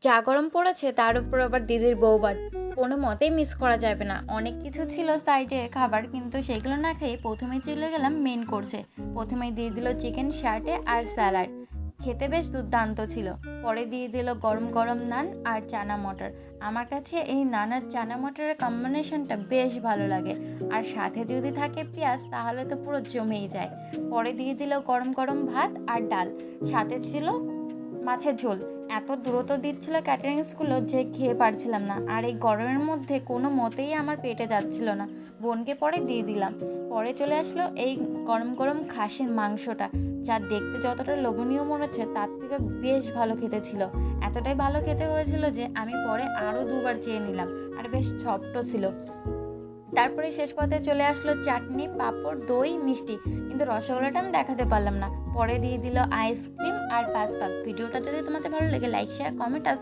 যা গরম পড়েছে তার উপর আবার দিদির বউভাত, কোনো মতেই মিস করা যাবে না। অনেক কিছু ছিল সাইডে খাবার, কিন্তু সেগুলো না খেয়ে প্রথমে চলে গেলাম মেন কোর্সে। প্রথমেই দিয়ে দিল চিকেন শার্টে আর স্যালাড, খেতে বেশ দুর্দান্ত ছিল। পরে দিয়ে দিল গরম গরম নান আর চানা মটর। আমার কাছে এই নান আর চানা মটরের কম্বিনেশনটা বেশ ভালো লাগে, আর সাথে যদি থাকে পেঁয়াজ তাহলে তো পুরো জমেই যায়। পরে দিয়ে দিল গরম গরম ভাত আর ডাল, সাথে ছিল মাছের ঝোল। এত দ্রুত দিচ্ছিল ক্যাটারিংসগুলো যে খেয়ে পারছিলাম না, আর এই গরমের মধ্যে কোনো মতেই আমার পেটে যাচ্ছিল না। বোনকে পরে দিয়ে দিলাম। পরে চলে আসলো এই গরম গরম খাসির মাংসটা, যা দেখতে যতটা লোভনীয় মনে হচ্ছে তার থেকে বেশ ভালো খেতে ছিল। এতটাই ভালো খেতে হয়েছিল যে আমি পরে আরও দুবার চেয়ে নিলাম, আর বেশ সফটও ছিল। তারপরে শেষ পথে চলে আসলো চাটনি, পাঁপড়, দই, মিষ্টি, কিন্তু রসগোল্লাটা আমি দেখাতে পারলাম না। পরে দিয়ে দিল আইসক্রিম আর পাঁচ পাঁচ। ভিডিওটা যদি তোমাদের ভালো লাগে লাইক শেয়ার কমেন্ট